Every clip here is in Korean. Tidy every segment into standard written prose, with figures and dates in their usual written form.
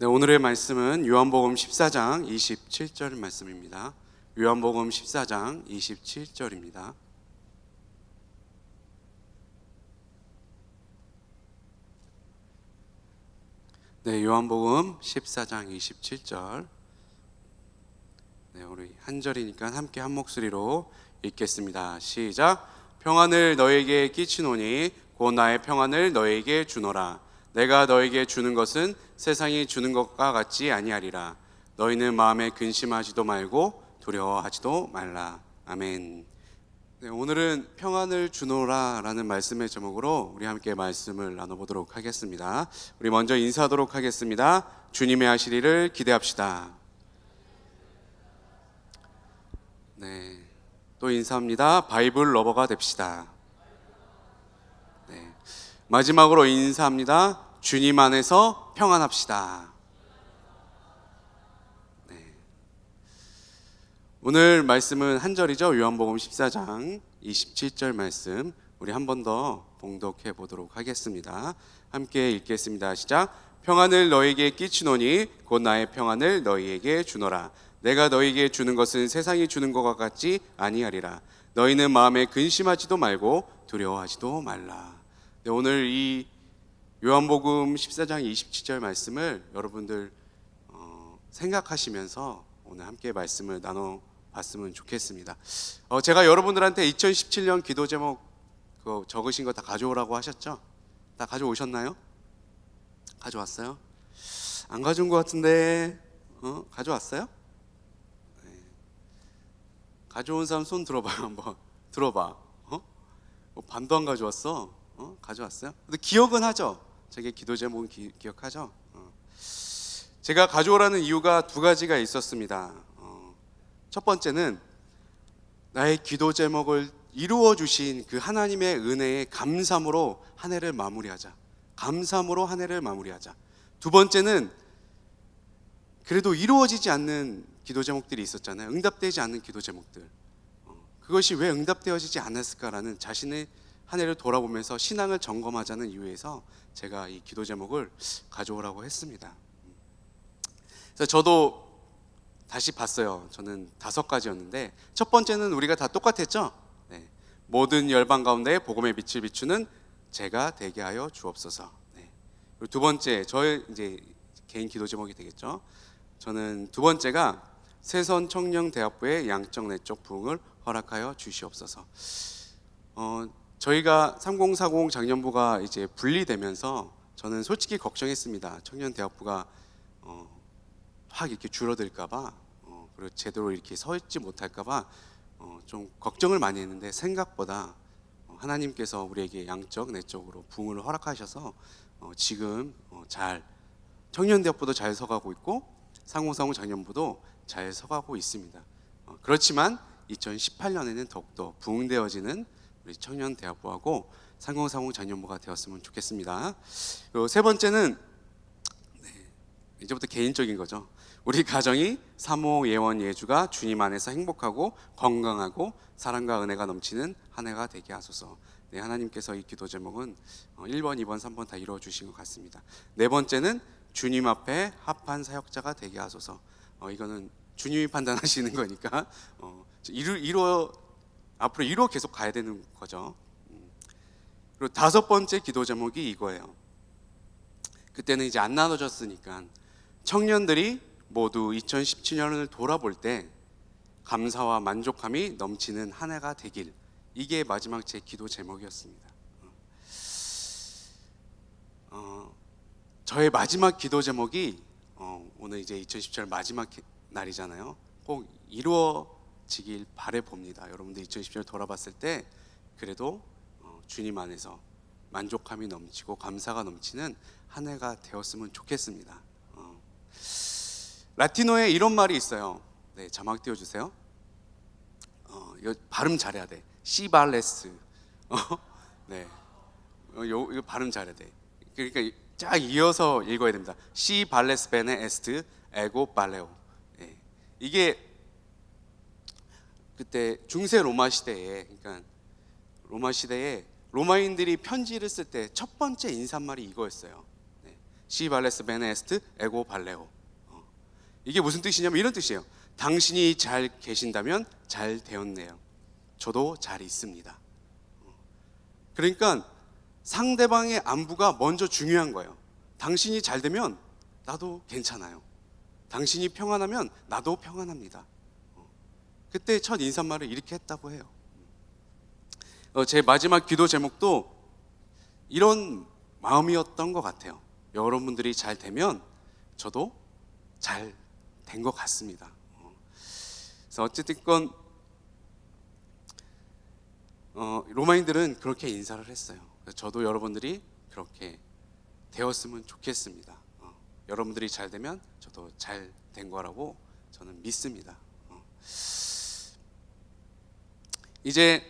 네, 오늘의 말씀은 요한복음 14장 27절 말씀입니다. 요한복음 14장 27절입니다. 네, 요한복음 14장 27절. 네, 우리 한 절이니까 함께 한 목소리로 읽겠습니다. 시작. 평안을 너에게 끼치노니 곧 나의 평안을 너에게 주노라. 내가 너에게 주는 것은 세상이 주는 것과 같지 아니하리라. 너희는 마음에 근심하지도 말고 두려워하지도 말라. 아멘. 네, 오늘은 평안을 주노라 라는 말씀의 제목으로 우리 함께 말씀을 나눠보도록 하겠습니다. 우리 먼저 인사하도록 하겠습니다. 주님의 하실 일을 기대합시다. 네, 또 인사합니다. 바이블 러버가 됩시다. 네, 마지막으로 인사합니다. 주님 안에서 평안합시다. 네, 오늘 말씀은 한 절이죠. 요한복음 14장 27절 말씀 우리 한 번 더 봉독해 보도록 하겠습니다. 함께 읽겠습니다. 시작. 평안을 너에게 끼치노니 곧 나의 평안을 너희에게 주노라. 내가 너희에게 주는 것은 세상이 주는 것과 같지 아니하리라. 너희는 마음에 근심하지도 말고 두려워하지도 말라. 네, 오늘 이 요한복음 14장 27절 말씀을 여러분들 생각하시면서 오늘 함께 말씀을 나눠봤으면 좋겠습니다. 제가 여러분들한테 2017년 기도 제목 그거 적으신 거 다 가져오라고 하셨죠? 다 가져오셨나요? 가져왔어요? 안 가져온 것 같은데 가져왔어요? 네. 가져온 사람 손 들어봐요. 한번 들어봐. 반도 안 가져왔어? 가져왔어요? 근데 기억은 하죠? 저게 기도 제목은 기억하죠? 제가 가져오라는 이유가 두 가지가 있었습니다. 첫 번째는 나의 기도 제목을 이루어 주신 그 하나님의 은혜에 감사함으로 한 해를 마무리하자. 감사함으로 한 해를 마무리하자. 두 번째는 그래도 이루어지지 않는 기도 제목들이 있었잖아요. 응답되지 않는 기도 제목들. 그것이 왜 응답되어지지 않았을까라는 자신의 한 해를 돌아보면서 신앙을 점검하자는 이유에서 제가 이 기도 제목을 가져오라고 했습니다. 그래서 저도 다시 봤어요. 저는 5가지였는데 첫 번째는 우리가 다 똑같았죠. 네. 모든 열방 가운데 복음의 빛을 비추는 제가 되게 하여 주옵소서. 네. 그리고 두 번째, 저의 이제 개인 기도 제목이 되겠죠. 저는 두 번째가 세선 청년대학부의 양적 내적 부흥을 허락하여 주시옵소서. 저희가 3040 장년부가 이제 분리되면서 저는 솔직히 걱정했습니다. 청년대학부가 확 이렇게 줄어들까봐 그리고 제대로 이렇게 서 있지 못할까봐 좀 걱정을 많이 했는데 생각보다 하나님께서 우리에게 양적 내적으로 부흥을 허락하셔서 지금 잘 청년대학부도 잘 서가고 있고 3040 장년부도 잘 서가고 있습니다. 그렇지만 2018년에는 더욱더 부흥되어지는 우리 청년대학부하고 3040 장년부가 되었으면 좋겠습니다. 그리고 세 번째는 이제부터 개인적인 거죠. 우리 가정이 사모 예원 예주가 주님 안에서 행복하고 건강하고 사랑과 은혜가 넘치는 한 해가 되게 하소서. 네, 하나님께서 이 기도 제목은 1번, 2번, 3번 다 이루어 주신 것 같습니다. 네 번째는 주님 앞에 합한 사역자가 되게 하소서. 이거는 주님이 판단하시는 거니까 앞으로 이루어 계속 가야 되는 거죠. 그리고 5번째 기도 제목이 이거예요. 그때는 이제 안 나눠졌으니까 청년들이 모두 2017년을 돌아볼 때 감사와 만족함이 넘치는 한 해가 되길, 이게 마지막 제 기도 제목이었습니다. 저의 마지막 기도 제목이 오늘 이제 2017년 마지막 날이잖아요. 꼭 이루어지길 바라봅니다. 여러분들 2017년 돌아봤을 때 그래도 주님 안에서 만족함이 넘치고 감사가 넘치는 한 해가 되었으면 좋겠습니다. 라틴어에 이런 말이 있어요. 네, 자막 띄워주세요. 이거 발음 잘해야 돼. 시발레스. 네, 이거 발음 잘해야 돼. 그러니까 쫙 이어서 읽어야 됩니다. 시발레스 베네 에스트 에고 발레오. 네, 이게 그때 중세 로마 시대에, 그러니까 로마 시대에 로마인들이 편지를 쓸 때 첫 번째 인사말이 이거였어요. 네, 시 발레스 베네 에스트 에고 발레오. 이게 무슨 뜻이냐면 이런 뜻이에요. 당신이 잘 계신다면 잘 되었네요. 저도 잘 있습니다. 그러니까 상대방의 안부가 먼저 중요한 거예요. 당신이 잘 되면 나도 괜찮아요. 당신이 평안하면 나도 평안합니다. 그때 첫 인사말을 이렇게 했다고 해요. 제 마지막 기도 제목도 이런 마음이었던 것 같아요. 여러분들이 잘 되면 저도 잘 된 것 같습니다. 그래서 어쨌든 로마인들은 그렇게 인사를 했어요. 저도 여러분들이 그렇게 되었으면 좋겠습니다. 여러분들이 잘 되면 저도 잘 된 거라고 저는 믿습니다. 이제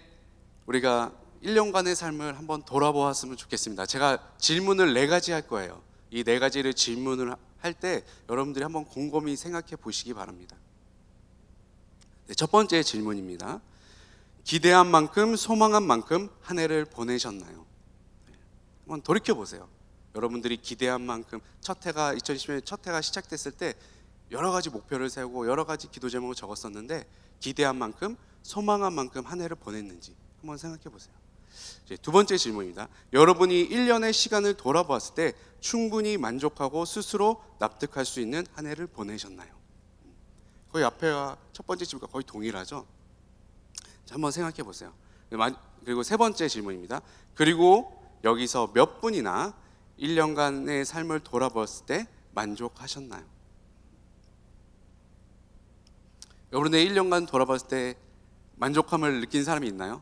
우리가 1년간의 삶을 한번 돌아보았으면 좋겠습니다. 제가 질문을 4가지 할 거예요. 이 4가지를 질문을 할 때 여러분들이 한번 곰곰이 생각해 보시기 바랍니다. 네, 첫 번째 질문입니다. 기대한 만큼 소망한 만큼 한 해를 보내셨나요? 한번 돌이켜 보세요. 여러분들이 기대한 만큼 2020년 첫 해가 시작됐을 때 여러 가지 목표를 세우고 여러 가지 기도 제목을 적었었는데 기대한 만큼 소망한 만큼 한 해를 보냈는지 한번 생각해 보세요. 이제 두 번째 질문입니다. 여러분이 1년의 시간을 돌아보았을 때 충분히 만족하고 스스로 납득할 수 있는 한 해를 보내셨나요? 거의 앞에와 첫 번째 질문과 거의 동일하죠? 자, 한번 생각해 보세요. 그리고 세 번째 질문입니다. 그리고 여기서 몇 분이나 1년간의 삶을 돌아보았을 때 만족하셨나요? 여러분의 1년간 돌아봤을 때 만족함을 느낀 사람이 있나요?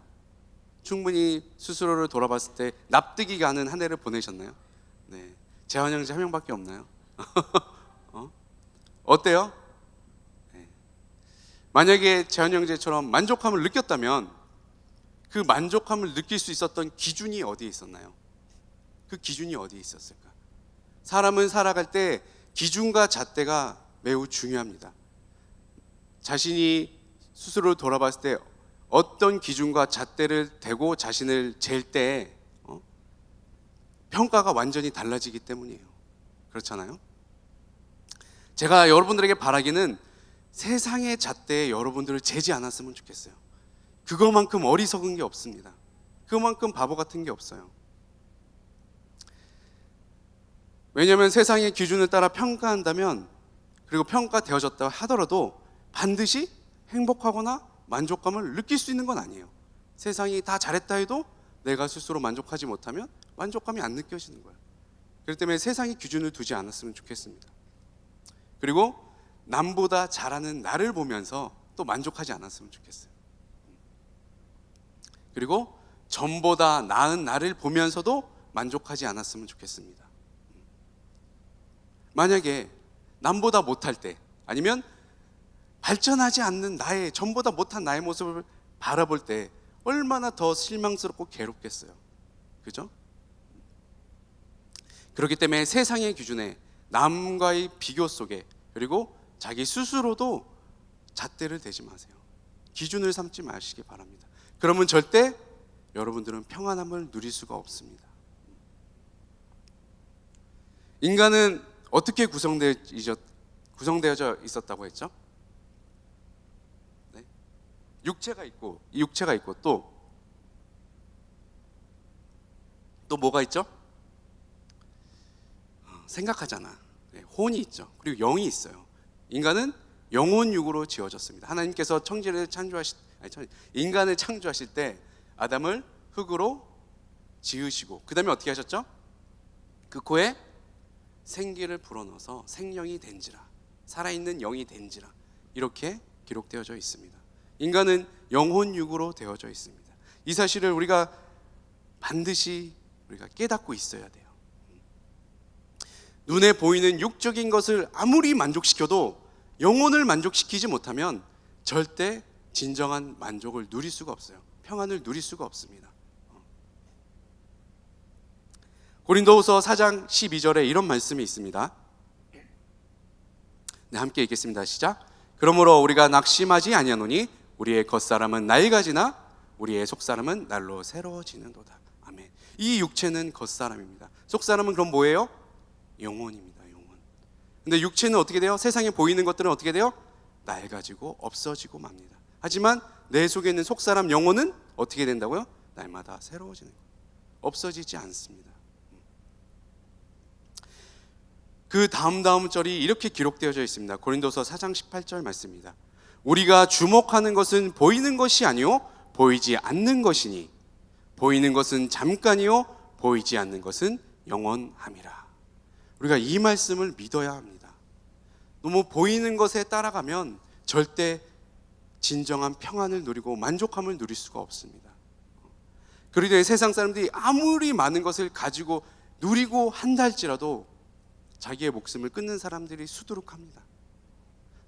충분히 스스로를 돌아봤을 때 납득이 가는 한 해를 보내셨나요? 네, 재환 형제 1명밖에 없나요? 어때요? 네. 만약에 재환 형제처럼 만족함을 느꼈다면 그 만족함을 느낄 수 있었던 기준이 어디에 있었나요? 그 기준이 어디에 있었을까? 사람은 살아갈 때 기준과 잣대가 매우 중요합니다. 자신이 스스로를 돌아봤을 때 어떤 기준과 잣대를 대고 자신을 잴 때 평가가 완전히 달라지기 때문이에요. 그렇잖아요? 제가 여러분들에게 바라기는 세상의 잣대에 여러분들을 재지 않았으면 좋겠어요. 그거만큼 어리석은 게 없습니다. 그만큼 바보 같은 게 없어요. 왜냐하면 세상의 기준을 따라 평가한다면, 그리고 평가되어졌다 하더라도 반드시 행복하거나 만족감을 느낄 수 있는 건 아니에요. 세상이 다 잘했다 해도 내가 스스로 만족하지 못하면 만족감이 안 느껴지는 거예요. 그렇기 때문에 세상의 기준을 두지 않았으면 좋겠습니다. 그리고 남보다 잘하는 나를 보면서 또 만족하지 않았으면 좋겠어요. 그리고 전보다 나은 나를 보면서도 만족하지 않았으면 좋겠습니다. 만약에 남보다 못할 때, 아니면 발전하지 않는 나의, 전보다 못한 나의 모습을 바라볼 때 얼마나 더 실망스럽고 괴롭겠어요. 그죠? 그렇기 때문에 세상의 기준에, 남과의 비교 속에, 그리고 자기 스스로도 잣대를 대지 마세요. 기준을 삼지 마시기 바랍니다. 그러면 절대 여러분들은 평안함을 누릴 수가 없습니다. 인간은 어떻게 구성되어져 있었다고 했죠? 네? 육체가 있고, 이 육체가 있고 또 뭐가 있죠? 생각하잖아. 네, 혼이 있죠. 그리고 영이 있어요. 인간은 영혼육으로 지어졌습니다. 하나님께서 인간을 창조하실 때 아담을 흙으로 지으시고, 그 다음에 어떻게 하셨죠? 그 코에 생기를 불어넣어서 생명이 된지라, 살아있는 영이 된지라, 이렇게 기록되어져 있습니다. 인간은 영혼육으로 되어져 있습니다. 이 사실을 우리가 반드시 깨닫고 있어야 돼요. 눈에 보이는 육적인 것을 아무리 만족시켜도 영혼을 만족시키지 못하면 절대 진정한 만족을 누릴 수가 없어요. 평안을 누릴 수가 없습니다. 고린도후서 4장 12절에 이런 말씀이 있습니다. 네, 함께 읽겠습니다. 시작. 그러므로 우리가 낙심하지 아니하노니 우리의 겉사람은 낡아지나 우리의 속사람은 날로 새로워지는도다. 아멘. 이 육체는 겉사람입니다. 속사람은 그럼 뭐예요? 영혼입니다. 영혼. 근데 육체는 어떻게 돼요? 세상에 보이는 것들은 어떻게 돼요? 낡아지고 없어지고 맙니다. 하지만 내 속에 있는 속사람 영혼은 어떻게 된다고요? 날마다 새로워지는 거예요. 없어지지 않습니다. 그 다음 절이 이렇게 기록되어져 있습니다. 고린도서 4장 18절 말씀입니다. 우리가 주목하는 것은 보이는 것이 아니요 보이지 않는 것이니 보이는 것은 잠깐이요 보이지 않는 것은 영원함이라. 우리가 이 말씀을 믿어야 합니다. 너무 보이는 것에 따라가면 절대 진정한 평안을 누리고 만족함을 누릴 수가 없습니다. 그런데 세상 사람들이 아무리 많은 것을 가지고 누리고 한다 할지라도 자기의 목숨을 끊는 사람들이 수두룩합니다.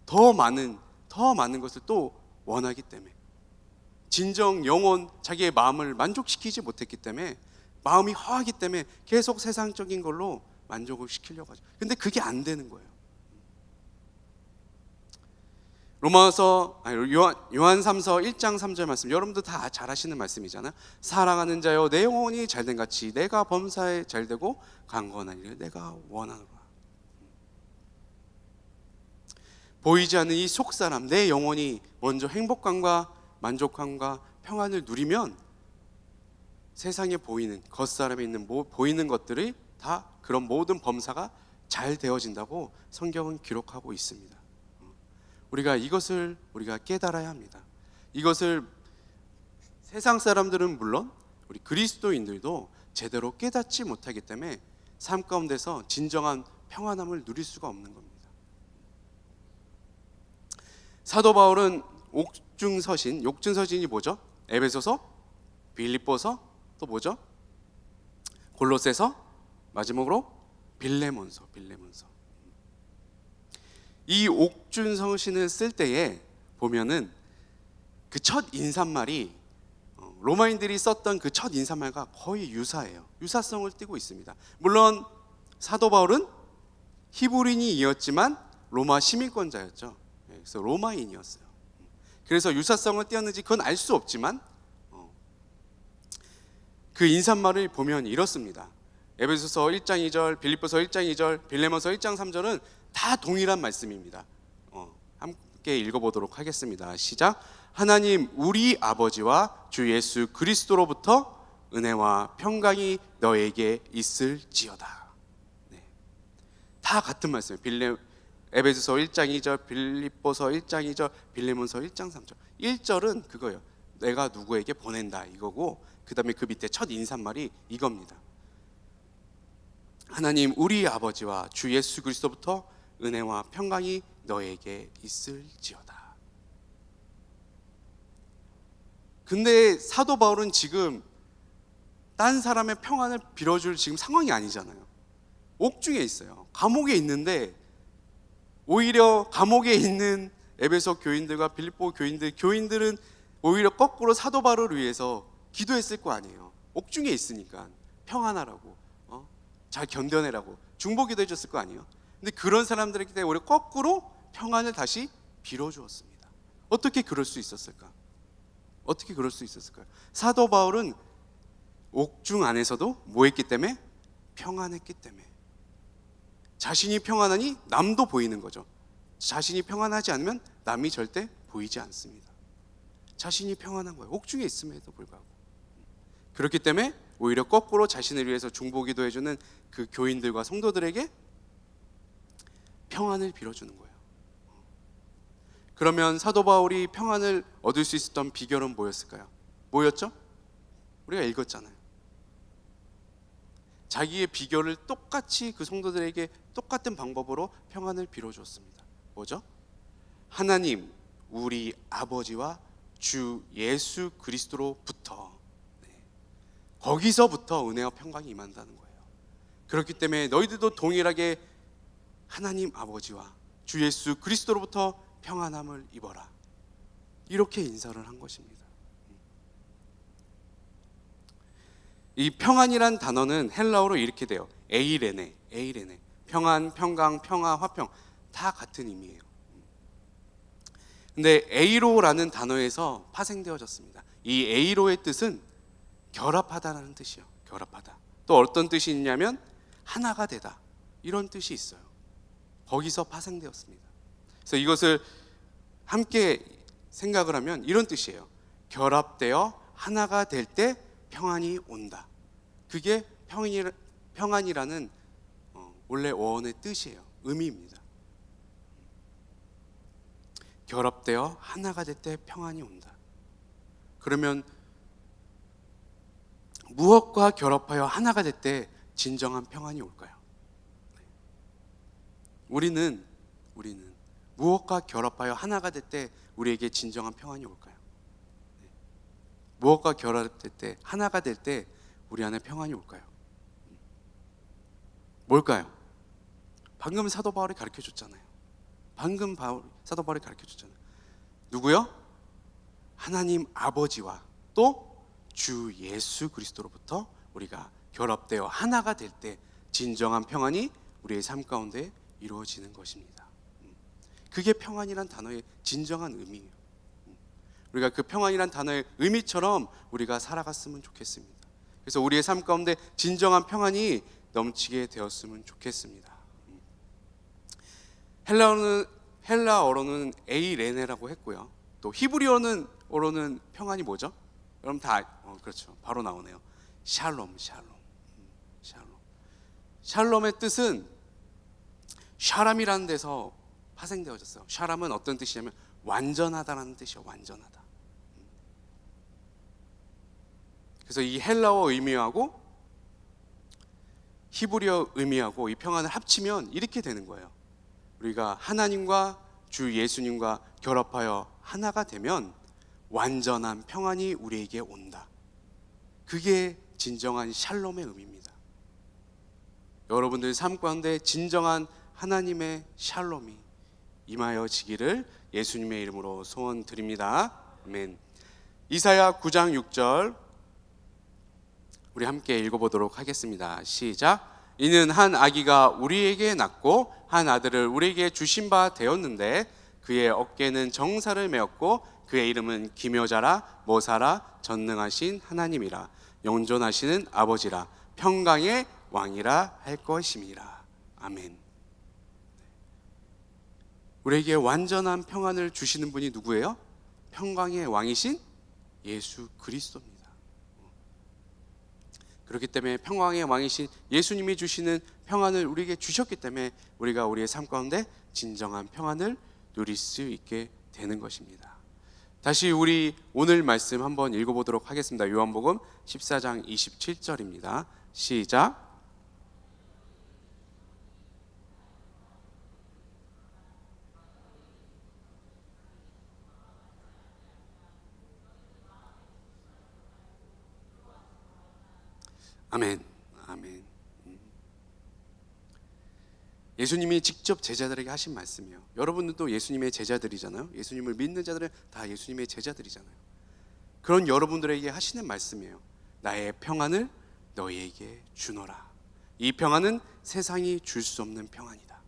더 많은 것을 또 원하기 때문에, 진정 영혼, 자기의 마음을 만족시키지 못했기 때문에, 마음이 허하기 때문에 계속 세상적인 걸로 만족을 시키려고 하죠. 근데 그게 안 되는 거예요. 요한 3서 1장 3절 말씀, 여러분도 다 잘 아시는 말씀이잖아요. 사랑하는 자여 내 영혼이 잘된 같이 내가 범사에 잘되고 강건한 일을 내가 원하노라. 보이지 않는 이 속사람, 내 영혼이 먼저 행복감과 만족감과 평안을 누리면 세상에 보이는, 겉사람에 있는 보이는 것들이 다 그런 모든 범사가 잘 되어진다고 성경은 기록하고 있습니다. 이것을 우리가 깨달아야 합니다. 이것을 세상 사람들은 물론 우리 그리스도인들도 제대로 깨닫지 못하기 때문에 삶 가운데서 진정한 평안함을 누릴 수가 없는 겁니다. 사도 바울은 욕증서신이 뭐죠? 에베소서, 빌립보서, 또 뭐죠? 골로새서, 마지막으로 빌레몬서. 이 옥중서신을 쓸 때에 보면은 그 첫 인사말이 로마인들이 썼던 그 첫 인사말과 거의 유사해요. 유사성을 띠고 있습니다. 물론 사도 바울은 히브리인이었지만 로마 시민권자였죠. 그래서 로마인이었어요. 그래서 유사성을 띄었는지 그건 알 수 없지만 그 인사말을 보면 이렇습니다. 에베소서 1장 2절, 빌립보서 1장 2절, 빌레몬서 1장 3절은 다 동일한 말씀입니다. 함께 읽어보도록 하겠습니다. 시작. 하나님 우리 아버지와 주 예수 그리스도로부터 은혜와 평강이 너에게 있을지어다. 네. 다 같은 말씀이에요. 에베소서 1장 2절, 빌립보서 1장 2절, 빌레몬서 1장 3절. 1절은 그거예요. 내가 누구에게 보낸다 이거고, 그 다음에 그 밑에 첫 인사말이 이겁니다. 하나님 우리 아버지와 주 예수 그리스도부터 은혜와 평강이 너에게 있을지어다. 근데 사도 바울은 지금 딴 사람의 평안을 빌어줄 지금 상황이 아니잖아요. 옥중에 있어요. 감옥에 있는데 오히려 감옥에 있는 에베소 교인들과 빌립보 교인들은 오히려 거꾸로 사도 바울을 위해서 기도했을 거 아니에요. 옥중에 있으니까 평안하라고, 잘 견뎌내라고 중보기도 해줬을 거 아니에요. 근데 그런 사람들에게 오히려 거꾸로 평안을 다시 빌어주었습니다. 어떻게 그럴 수 있었을까? 사도 바울은 옥중 안에서도 뭐 했기 때문에? 평안했기 때문에. 자신이 평안하니 남도 보이는 거죠. 자신이 평안하지 않으면 남이 절대 보이지 않습니다. 자신이 평안한 거예요. 옥중에 있음에도 불구하고. 그렇기 때문에 오히려 거꾸로 자신을 위해서 중보기도 해주는 그 교인들과 성도들에게 평안을 빌어주는 거예요. 그러면 사도 바울이 평안을 얻을 수 있었던 비결은 뭐였을까요? 뭐였죠? 우리가 읽었잖아요. 자기의 비결을 똑같이 그 성도들에게 똑같은 방법으로 평안을 빌어주었습니다. 뭐죠? 하나님 우리 아버지와 주 예수 그리스도로부터, 거기서부터 은혜와 평강이 임한다는 거예요. 그렇기 때문에 너희들도 동일하게 하나님 아버지와 주 예수 그리스도로부터 평안함을 입어라, 이렇게 인사를 한 것입니다. 이 평안이란 단어는 헬라어로 이렇게 돼요. 에이레네. 평안, 평강, 평화, 화평 다 같은 의미예요. 근데 에이로라는 단어에서 파생되어졌습니다. 이 에이로의 뜻은 결합하다라는 뜻이에요. 결합하다. 또 어떤 뜻이 있냐면 하나가 되다, 이런 뜻이 있어요. 거기서 파생되었습니다. 그래서 이것을 함께 생각을 하면 이런 뜻이에요. 결합되어 하나가 될 때 평안이 온다. 그게 평안이라는 원래 원어의 뜻이에요. 의미입니다. 결합되어 하나가 될 때 평안이 온다. 그러면 무엇과 결합하여 하나가 될 때 진정한 평안이 올까요? 우리는 무엇과 결합하여 하나가 될 때 우리에게 진정한 평안이 올까요? 무엇과 결합될 때 하나가 될 때 우리 안에 평안이 올까요? 뭘까요? 방금 사도 바울이 가르쳐 줬잖아요. 사도 바울이 가르쳐 줬잖아요. 누구요? 하나님 아버지와 또 주 예수 그리스도로부터 우리가 결합되어 하나가 될 때 진정한 평안이 우리의 삶 가운데 이루어지는 것입니다. 그게 평안이란 단어의 진정한 의미예요. 우리가 그 평안이란 단어의 의미처럼 우리가 살아갔으면 좋겠습니다. 그래서 우리의 삶 가운데 진정한 평안이 넘치게 되었으면 좋겠습니다. 헬라어로는 에이레네라고 했고요. 또 히브리어로는 평안이 뭐죠? 여러분 그렇죠. 바로 나오네요. 샬롬. 샬롬의 뜻은 샤람이라는 데서 파생되어졌어요. 샤람은 어떤 뜻이냐면 완전하다라는 뜻이에요. 완전하다. 그래서 이 헬라어 의미하고 히브리어 의미하고 이 평안을 합치면 이렇게 되는 거예요. 우리가 하나님과 주 예수님과 결합하여 하나가 되면 완전한 평안이 우리에게 온다. 그게 진정한 샬롬의 의미입니다. 여러분들 삶 가운데 진정한 하나님의 샬롬이 임하여지기를 예수님의 이름으로 소원드립니다. 아멘. 이사야 9장 6절 우리 함께 읽어보도록 하겠습니다. 시작. 이는 한 아기가 우리에게 낳고 한 아들을 우리에게 주신 바 되었는데 그의 어깨는 정사를 메었고 그의 이름은 기묘자라 모사라 전능하신 하나님이라 영존하시는 아버지라 평강의 왕이라 할 것임이라. 아멘. 우리에게 완전한 평안을 주시는 분이 누구예요? 평강의 왕이신 예수 그리스도입니다. 그렇기 때문에 평강의 왕이신 예수님이 주시는 평안을 우리에게 주셨기 때문에 우리가 우리의 삶 가운데 진정한 평안을 누릴 수 있게 되는 것입니다. 다시 우리 오늘 말씀 한번 읽어보도록 하겠습니다. 요한복음 14장 27절입니다. 시작. 아멘. 아멘. 예수님이 직접 제자들에게 하신 말씀이에요. 여러분들도 예수님의 제자들이잖아요. 예수님을 믿는 자들은 다 예수님의 제자들이잖아요. 그런 여러분들에게 하시는 말씀이에요. 나의 평안을 너희에게 주노라. 이 평안은 세상이 줄 수 없는 평안이다.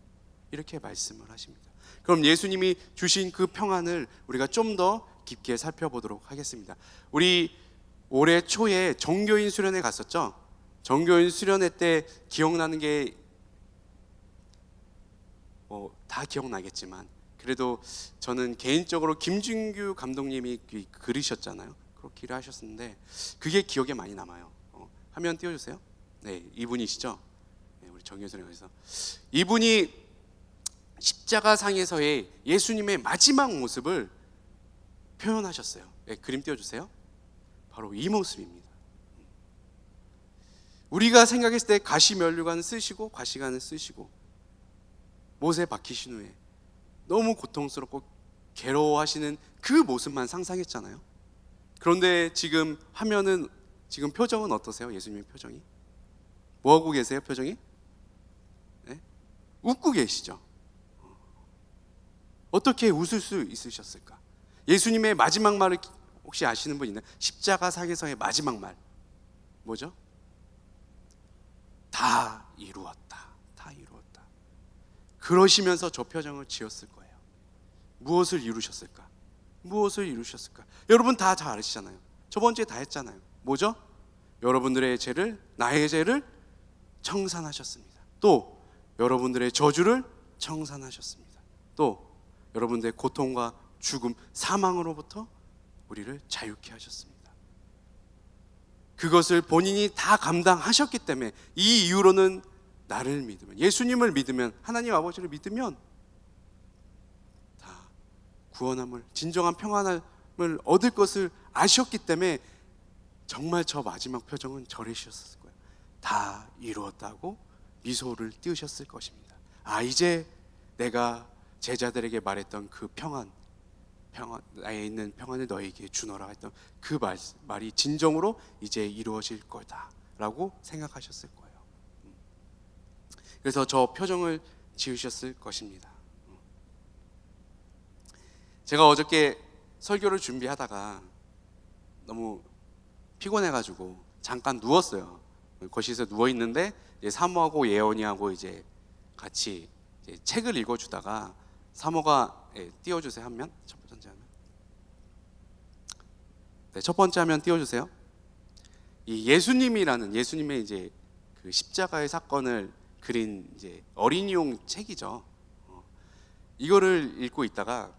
이렇게 말씀을 하십니다. 그럼 예수님이 주신 그 평안을 우리가 좀 더 깊게 살펴보도록 하겠습니다. 우리 올해 초에 정교인 수련회 갔었죠. 정교인 수련회 때 기억나는 게 다 기억나겠지만 그래도 저는 개인적으로 김준규 감독님이 그리셨잖아요. 그렇게 일을 하셨는데 그게 기억에 많이 남아요. 화면 띄워주세요. 네, 이분이시죠. 네, 우리 정교수님께서 이분이 십자가상에서의 예수님의 마지막 모습을 표현하셨어요. 네, 그림 띄워주세요. 바로 이 모습입니다. 우리가 생각했을 때 가시면류관 쓰시고 과시관을 쓰시고 못에 박히신 후에 너무 고통스럽고 괴로워하시는 그 모습만 상상했잖아요. 그런데 지금 화면은 지금 표정은 어떠세요? 예수님의 표정이 뭐하고 계세요? 표정이? 네? 웃고 계시죠? 어떻게 웃을 수 있으셨을까? 예수님의 마지막 말을 혹시 아시는 분 있나요? 십자가상에서의 마지막 말 뭐죠? 다 이루었다. 다 이루었다. 그러시면서 저 표정을 지었을 거예요. 무엇을 이루셨을까? 무엇을 이루셨을까? 여러분 다 잘 아시잖아요. 저번 주에 다 했잖아요. 뭐죠? 여러분들의 죄를, 나의 죄를 청산하셨습니다. 또 여러분들의 저주를 청산하셨습니다. 또 여러분들의 고통과 죽음, 사망으로부터 우리를 자유케 하셨습니다. 그것을 본인이 다 감당하셨기 때문에 이 이후로는 나를 믿으면, 예수님을 믿으면, 하나님 아버지를 믿으면 다 구원함을, 진정한 평안함을 얻을 것을 아셨기 때문에 정말 저 마지막 표정은 저리셨을 거예요. 다 이루었다고 미소를 띄우셨을 것입니다. 아, 이제 내가 제자들에게 말했던 그 평안, 나에 있는 평안을 너에게 주노라 했던 그 말이 진정으로 이제 이루어질 거다라고 생각하셨을 거예요. 그래서 저 표정을 지으셨을 것입니다. 제가 어저께 설교를 준비하다가 너무 피곤해가지고 잠깐 누웠어요. 거실에서 누워 있는데 사모하고 예언이하고 이제 같이 이제 책을 읽어주다가 사모가 띄워주세요. 한 면, 첫 번째 화면. 네, 첫 번째 화면 띄워주세요. 이 예수님의 이제 그 십자가의 사건을 그린 이제 어린이용 책이죠. 이거를 읽고 있다가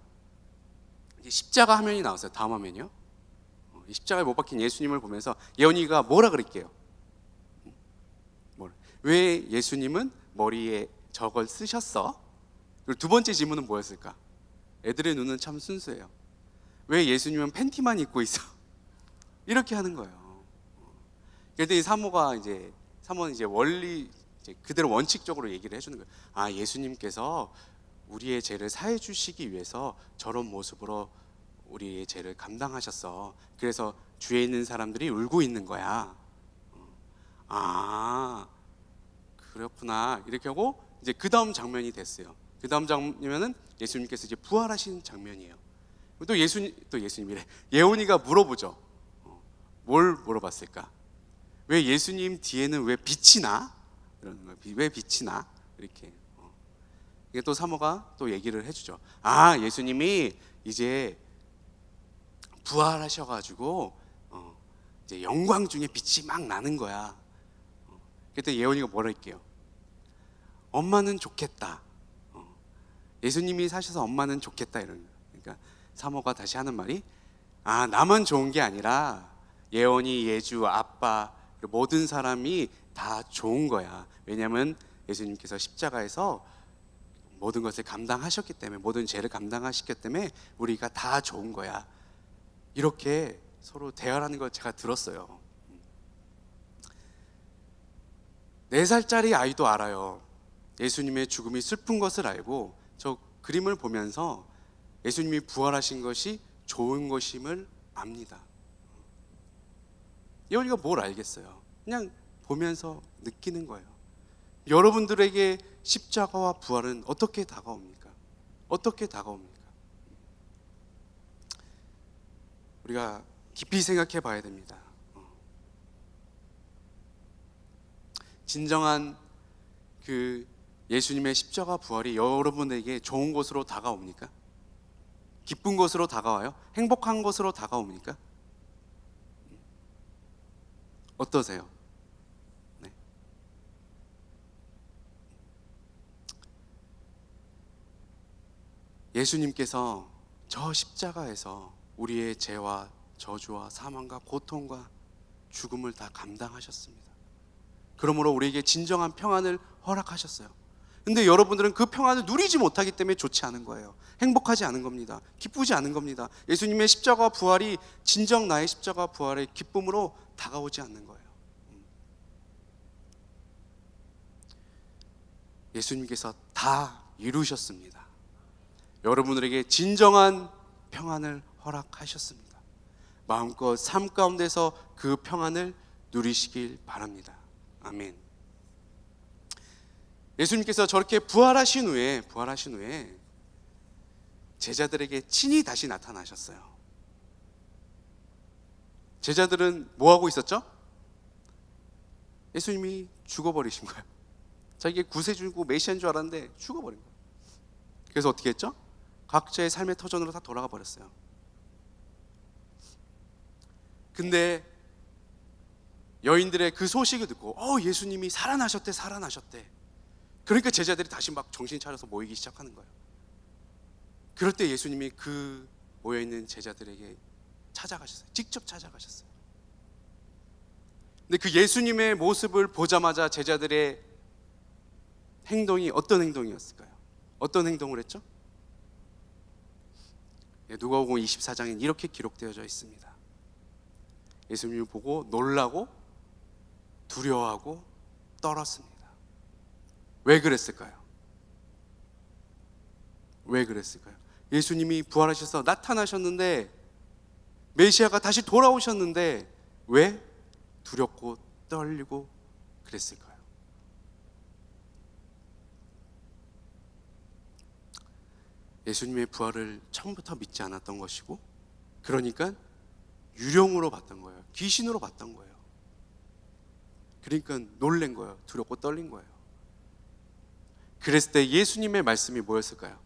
십자가 화면이 나왔어요. 다음 화면이요. 이 십자가에 못 박힌 예수님을 보면서 예언이가 뭐라 그랬게요? 왜 예수님은 머리에 저걸 쓰셨어? 그리고 두 번째 질문은 뭐였을까? 애들의 눈은 참 순수해요. 왜 예수님은 팬티만 입고 있어? 이렇게 하는 거예요. 그랬더니 사모는 이제 원리 이제 그대로 원칙적으로 얘기를 해주는 거예요. 아, 예수님께서 우리의 죄를 사해 주시기 위해서 저런 모습으로 우리의 죄를 감당하셨어. 그래서 주위에 있는 사람들이 울고 있는 거야. 아, 그렇구나. 이렇게 하고 이제 그 다음 장면이 됐어요. 그 다음 장면은 예수님께서 이제 부활하신 장면이에요. 또 예수님이래. 예언이가 물어보죠. 뭘 물어봤을까? 왜 예수님 뒤에는 왜 빛이 나? 이러는 거예요. 왜 빛이 나? 이렇게. 이게 또 사모가 또 얘기를 해주죠. 아, 예수님이 이제 부활하셔가지고 이제 영광 중에 빛이 막 나는 거야. 그때 예언이가 뭐라 할게요? 엄마는 좋겠다. 예수님이 사셔서 엄마는 좋겠다 이러는 거예요. 그러니까 사모가 다시 하는 말이, 아, 나만 좋은 게 아니라 예언이, 예주, 아빠, 모든 사람이 다 좋은 거야. 왜냐하면 예수님께서 십자가에서 모든 것을 감당하셨기 때문에, 모든 죄를 감당하셨기 때문에 우리가 다 좋은 거야. 이렇게 서로 대화하는 걸 제가 들었어요. 4살짜리 아이도 알아요. 예수님의 죽음이 슬픈 것을 알고 저 그림을 보면서 예수님이 부활하신 것이 좋은 것임을 압니다. 예언이가 뭘 알겠어요? 그냥 보면서 느끼는 거예요. 여러분들에게 십자가와 부활은 어떻게 다가옵니까? 어떻게 다가옵니까? 우리가 깊이 생각해 봐야 됩니다. 진정한 그 예수님의 십자가 부활이 여러분에게 좋은 것으로 다가옵니까? 기쁜 것으로 다가와요? 행복한 것으로 다가옵니까? 어떠세요? 네. 예수님께서 저 십자가에서 우리의 죄와 저주와 사망과 고통과 죽음을 다 감당하셨습니다. 그러므로 우리에게 진정한 평안을 허락하셨어요. 근데 여러분들은 그 평안을 누리지 못하기 때문에 좋지 않은 거예요. 행복하지 않은 겁니다. 기쁘지 않은 겁니다. 예수님의 십자가 부활이 진정 나의 십자가 부활의 기쁨으로 다가오지 않는 거예요. 예수님께서 다 이루셨습니다. 여러분들에게 진정한 평안을 허락하셨습니다. 마음껏 삶 가운데서 그 평안을 누리시길 바랍니다. 아멘. 예수님께서 저렇게 부활하신 후에 제자들에게 친히 다시 나타나셨어요. 제자들은 뭐 하고 있었죠? 예수님이 죽어버리신 거예요. 자기의 구세주고 메시아인 줄 알았는데 죽어버린 거예요. 그래서 어떻게 했죠? 각자의 삶의 터전으로 다 돌아가 버렸어요. 근데 여인들의 그 소식을 듣고 예수님이 살아나셨대. 그러니까 제자들이 다시 막 정신 차려서 모이기 시작하는 거예요. 그럴 때 예수님이 그 모여있는 제자들에게 찾아가셨어요. 직접 찾아가셨어요. 근데 그 예수님의 모습을 보자마자 제자들의 행동이 어떤 행동이었을까요? 어떤 행동을 했죠? 누가복음 24장엔 이렇게 기록되어져 있습니다. 예수님을 보고 놀라고 두려워하고 떨었습니다. 왜 그랬을까요? 왜 그랬을까요? 예수님이 부활하셔서 나타나셨는데, 메시아가 다시 돌아오셨는데 왜 두렵고 떨리고 그랬을까요? 예수님의 부활을 처음부터 믿지 않았던 것이고, 그러니까 유령으로 봤던 거예요. 귀신으로 봤던 거예요. 그러니까 놀란 거예요. 두렵고 떨린 거예요. 그랬을 때 예수님의 말씀이 뭐였을까요?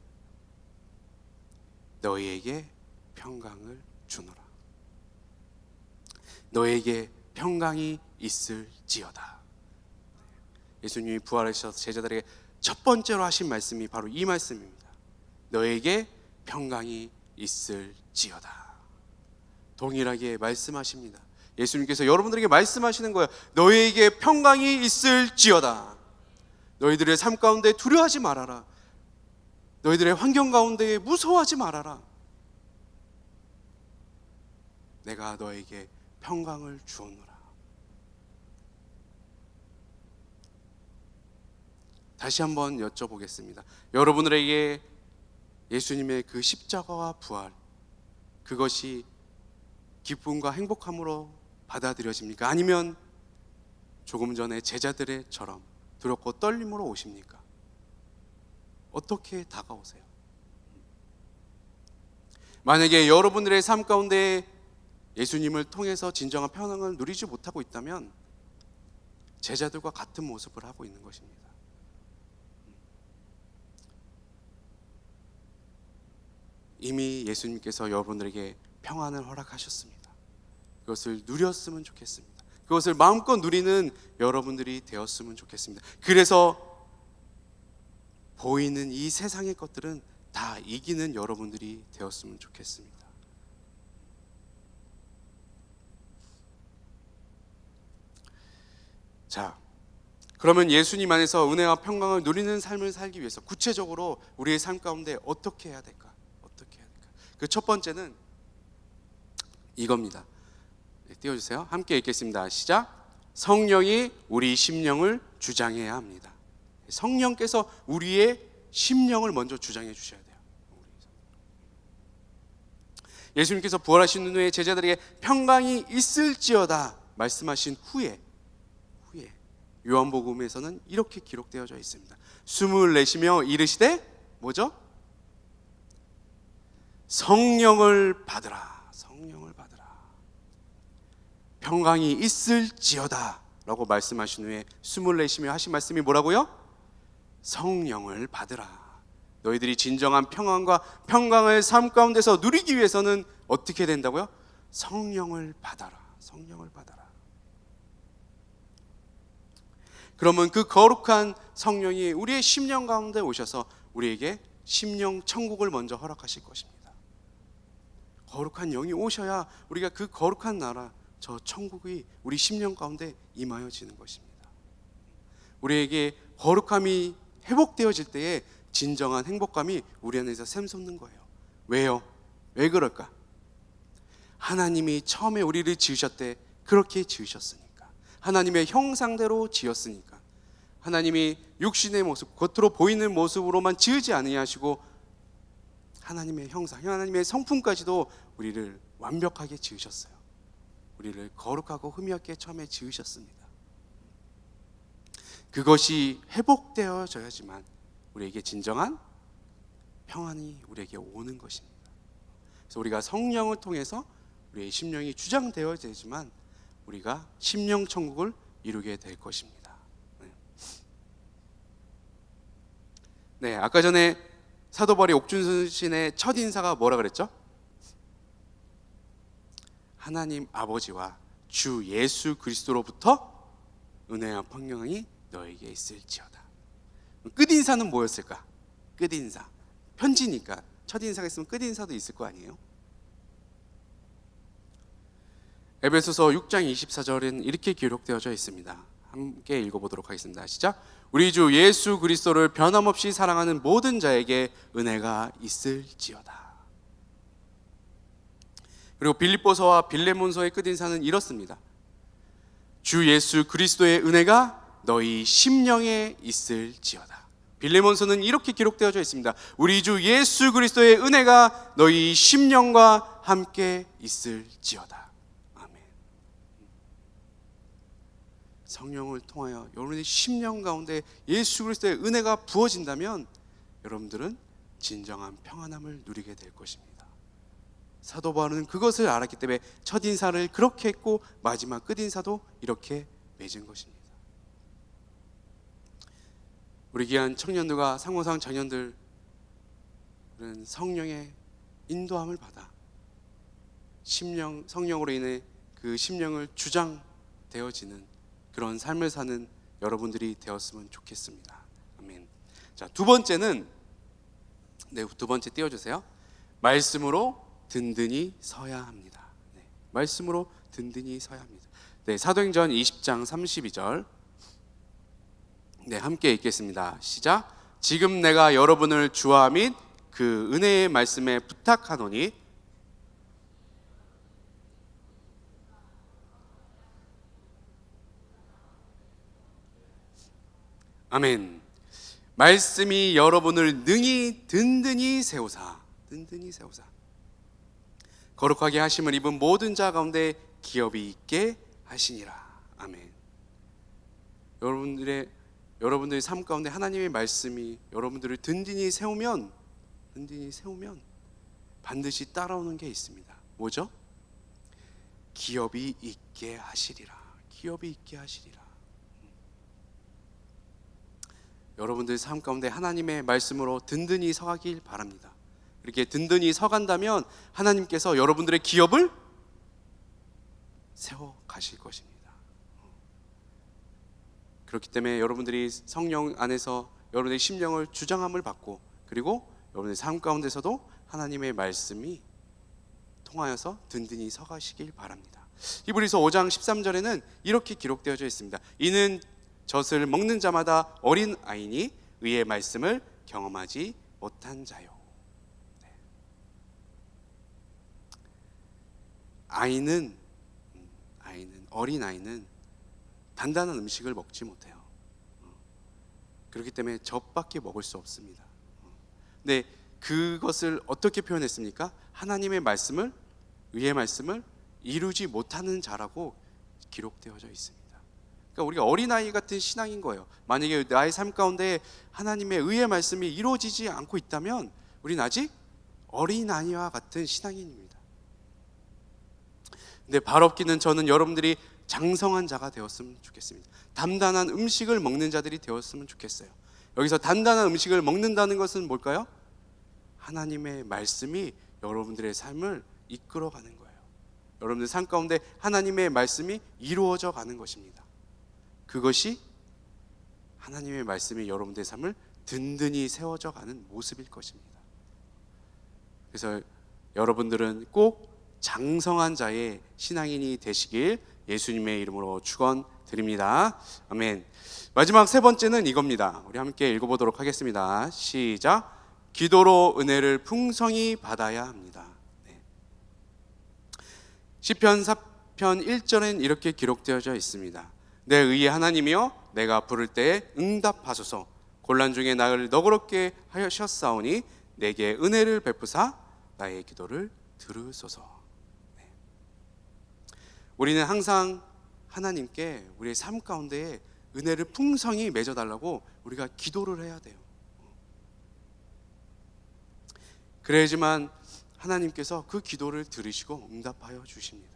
너희에게 평강을 주노라. 너에게 평강이 있을지어다. 예수님이 부활하셔서 제자들에게 첫 번째로 하신 말씀이 바로 이 말씀입니다. 너에게 평강이 있을지어다. 동일하게 말씀하십니다. 예수님께서 여러분들에게 말씀하시는 거예요. 너에게 평강이 있을지어다. 너희들의 삶 가운데 두려워하지 말아라. 너희들의 환경 가운데 무서워하지 말아라. 내가 너에게 평강을 주오노라. 다시 한번 여쭤보겠습니다. 여러분들에게 예수님의 그 십자가와 부활, 그것이 기쁨과 행복함으로 받아들여집니까? 아니면 조금 전에 제자들처럼 두렵고 떨림으로 오십니까? 어떻게 다가오세요? 만약에 여러분들의 삶 가운데 예수님을 통해서 진정한 평안을 누리지 못하고 있다면 제자들과 같은 모습을 하고 있는 것입니다. 이미 예수님께서 여러분들에게 평안을 허락하셨습니다. 그것을 누렸으면 좋겠습니다. 그것을 마음껏 누리는 여러분들이 되었으면 좋겠습니다. 그래서 보이는 이 세상의 것들은 다 이기는 여러분들이 되었으면 좋겠습니다. 자, 그러면 예수님 안에서 은혜와 평강을 누리는 삶을 살기 위해서 구체적으로 우리의 삶 가운데 어떻게 해야 될까? 어떻게 해야 될까? 그 첫 번째는 이겁니다. 네, 띄워주세요. 함께 읽겠습니다. 시작. 성령이 우리 심령을 주장해야 합니다. 성령께서 우리의 심령을 먼저 주장해 주셔야 돼요. 예수님께서 부활하신 후에 제자들에게 평강이 있을지어다 말씀하신 후에 요한복음에서는 이렇게 기록되어져 있습니다. 숨을 내쉬며 이르시되 뭐죠? 성령을 받으라. 성령을 받으라. 평강이 있을지어다 라고 말씀하신 후에 숨을 내쉬며 하신 말씀이 뭐라고요? 성령을 받으라. 너희들이 진정한 평안과 평강을 삶 가운데서 누리기 위해서는 어떻게 된다고요? 성령을 받아라. 성령을 받아라. 그러면 그 거룩한 성령이 우리의 심령 가운데 오셔서 우리에게 심령 천국을 먼저 허락하실 것입니다. 거룩한 영이 오셔야 우리가 그 거룩한 나라, 저 천국이 우리 심령 가운데 임하여지는 것입니다. 우리에게 거룩함이 회복되어질 때에 진정한 행복감이 우리 안에서 샘솟는 거예요. 왜요? 왜 그럴까? 하나님이 처음에 우리를 지으셨대 그렇게 지으셨으니까. 하나님의 형상대로 지었으니까. 하나님이 육신의 모습, 겉으로 보이는 모습으로만 지으지 아니하시고 하나님의 형상, 하나님의 성품까지도 우리를 완벽하게 지으셨어요. 우리를 거룩하고 흠이 없게 처음에 지으셨습니다. 그것이 회복되어져야지만 우리에게 진정한 평안이 우리에게 오는 것입니다. 그래서 우리가 성령을 통해서 우리의 심령이 주장되어야 되지만 우리가 심령 천국을 이루게 될 것입니다. 네, 아까 전에 사도 바울이 옥준선 신의 첫 인사가 뭐라 그랬죠? 하나님 아버지와 주 예수 그리스도로부터 은혜와 평강이 너에게 있을지어다. 끝인사는 뭐였을까? 끝인사. 편지니까 첫인사가 있으면 끝인사도 있을 거 아니에요? 에베소서 6장 24절은 이렇게 기록되어져 있습니다. 함께 읽어보도록 하겠습니다. 시작. 우리 주 예수 그리스도를 변함없이 사랑하는 모든 자에게 은혜가 있을지어다. 그리고 빌립보서와 빌레몬서의 끝인사는 이렇습니다. 주 예수 그리스도의 은혜가 너희 심령에 있을지어다. 빌레몬서는 이렇게 기록되어져 있습니다. 우리 주 예수 그리스도의 은혜가 너희 심령과 함께 있을지어다. 성령을 통하여 여러분의 심령 가운데 예수 그리스도의 은혜가 부어진다면 여러분들은 진정한 평안함을 누리게 될 것입니다. 사도 바울은 그것을 알았기 때문에 첫 인사를 그렇게 했고 마지막 끝 인사도 이렇게 맺은 것입니다. 우리 귀한 청년들과 상호상 자녀들은 성령의 인도함을 받아 성령으로 인해 그 심령을 주장되어지는 그런 삶을 사는 여러분들이 되었으면 좋겠습니다. 아멘. 자, 두 번째는 두 번째 띄워주세요. 말씀으로 든든히 서야 합니다. 말씀으로 든든히 서야 합니다. 사도행전 20장 32절 함께 읽겠습니다. 시작. 지금 내가 여러분을 주와 및 그 은혜의 말씀에 부탁하노니 아멘. 말씀이 여러분을 능히 든든히 세우사 거룩하게 하심을 입은 모든 자 가운데 기업이 있게 하시니라. 아멘. 여러분들의 삶 가운데 하나님의 말씀이 여러분들을 든든히 세우면 반드시 따라오는 게 있습니다. 뭐죠? 기업이 있게 하시리라. 여러분들 삶 가운데 하나님의 말씀으로 든든히 서가길 바랍니다. 이렇게 든든히 서간다면 하나님께서 여러분들의 기업을 세워 가실 것입니다. 그렇기 때문에 여러분들이 성령 안에서 여러분의 심령을 주장함을 받고 그리고 여러분의 삶 가운데서도 하나님의 말씀이 통하여서 든든히 서가시길 바랍니다. 히브리서 5장 13절에는 이렇게 기록되어져 있습니다. 이는 젖을 먹는 자마다 어린 아이니 의의 말씀을 경험하지 못한 자요. 어린 아이는 단단한 음식을 먹지 못해요. 그렇기 때문에 젖밖에 먹을 수 없습니다. 근데 그것을 어떻게 표현했습니까? 하나님의 말씀을, 의의 말씀을 이루지 못하는 자라고 기록되어져 있습니다. 그러니까 우리가 어린아이 같은 신앙인 거예요. 만약에 나의 삶 가운데 하나님의 의의 말씀이 이루어지지 않고 있다면 우리는 아직 어린아이와 같은 신앙인입니다. 근데 발업기는 저는 여러분들이 장성한 자가 되었으면 좋겠습니다. 단단한 음식을 먹는 자들이 되었으면 좋겠어요. 여기서 단단한 음식을 먹는다는 것은 뭘까요? 하나님의 말씀이 여러분들의 삶을 이끌어가는 거예요. 여러분들 삶 가운데 하나님의 말씀이 이루어져 가는 것입니다. 그것이 하나님의 말씀이 여러분들의 삶을 든든히 세워져 가는 모습일 것입니다. 그래서 여러분들은 꼭 장성한 자의 신앙인이 되시길 예수님의 이름으로 축원드립니다. 아멘. 마지막 세 번째는 이겁니다. 우리 함께 읽어보도록 하겠습니다. 시작. 기도로 은혜를 풍성히 받아야 합니다. 시편 4편 1절엔 이렇게 기록되어져 있습니다. 내 의의 하나님이여 내가 부를 때에 응답하소서. 곤란 중에 나를 너그럽게 하셨사오니 내게 은혜를 베푸사 나의 기도를 들으소서. 우리는 항상 하나님께 우리의 삶 가운데 은혜를 풍성히 맺어달라고 우리가 기도를 해야 돼요. 그래야지만 하나님께서 그 기도를 들으시고 응답하여 주십니다.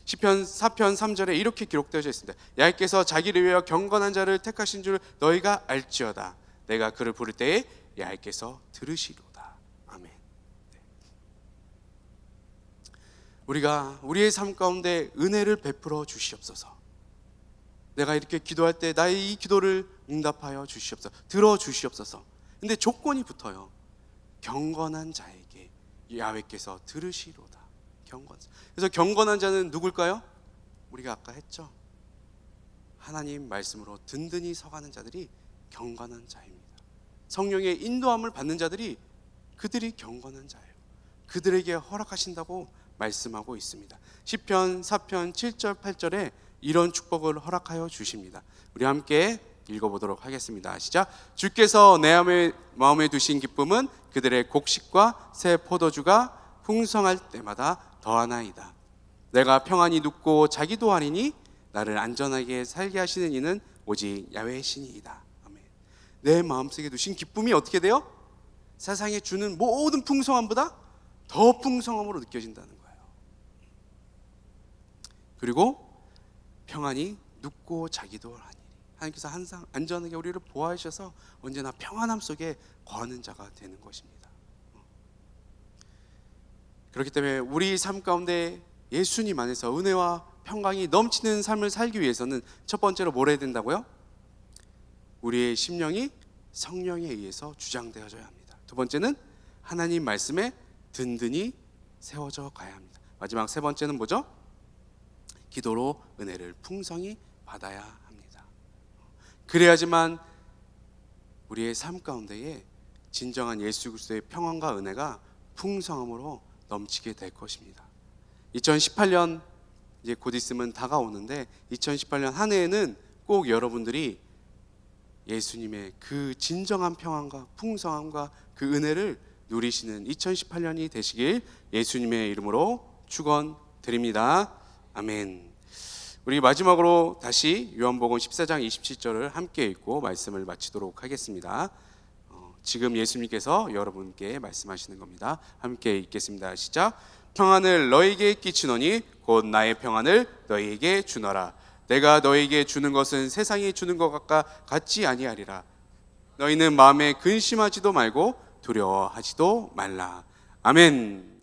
시편 4편 3절에 이렇게 기록되어져 있습니다. 야훼께서 자기를 위하여 경건한 자를 택하신 줄 너희가 알지어다. 내가 그를 부를 때에 야훼께서 들으시리로다. 아멘. 우리가 우리의 삶 가운데 은혜를 베풀어 주시옵소서. 내가 이렇게 기도할 때 나의 이 기도를 응답하여 주시옵소서. 들어 주시옵소서. 근데 조건이 붙어요. 경건한 자에게 야훼께서 들으시로다. 경건. 그래서 경건한 자는 누굴까요? 우리가 아까 했죠. 하나님 말씀으로 든든히 서가는 자들이 경건한 자입니다. 성령의 인도함을 받는 자들이 그들이 경건한 자예요. 그들에게 허락하신다고 말씀하고 있습니다. 시편 4편 7절 8절에 이런 축복을 허락하여 주십니다. 우리 함께 읽어보도록 하겠습니다. 시작. 주께서 내 마음에 두신 기쁨은 그들의 곡식과 새 포도주가 풍성할 때마다 더하나이다. 내가 평안히 눕고 자기도 하리니 나를 안전하게 살게 하시는 이는 오직 야훼시니이다. 아멘. 내 마음속에 두신 기쁨이 어떻게 돼요? 세상에 주는 모든 풍성함보다 더 풍성함으로 느껴진다는 거예요. 그리고 평안히 눕고 자기도 하니, 하나님께서 항상 안전하게 우리를 보호하셔서 언제나 평안함 속에 거하는 자가 되는 것입니다. 그렇기 때문에 우리 삶 가운데 예수님 안에서 은혜와 평강이 넘치는 삶을 살기 위해서는 첫 번째로 뭘 해야 된다고요? 우리의 심령이 성령에 의해서 주장되어져야 합니다. 두 번째는 하나님 말씀에 든든히 세워져 가야 합니다. 마지막 세 번째는 뭐죠? 기도로 은혜를 풍성히 받아야 합니다. 그래야지만 우리의 삶 가운데에 진정한 예수 그리스도의 평안과 은혜가 풍성함으로 넘치게 될 것입니다. 2018년 이제 곧 있으면 다가오는데 2018년 한 해에는 꼭 여러분들이 예수님의 그 진정한 평안과 풍성함과 그 은혜를 누리시는 2018년이 되시길 예수님의 이름으로 축원드립니다. 아멘. 우리 마지막으로 다시 요한복음 14장 27절을 함께 읽고 말씀을 마치도록 하겠습니다. 지금 예수님께서 여러분께 말씀하시는 겁니다. 함께 읽겠습니다. 시작. 평안을 너에게 끼치노니 곧 나의 평안을 너에게 주노라. 내가 너에게 주는 것은 세상이 주는 것과 같지 아니하리라. 너희는 마음에 근심하지도 말고 두려워하지도 말라. 아멘.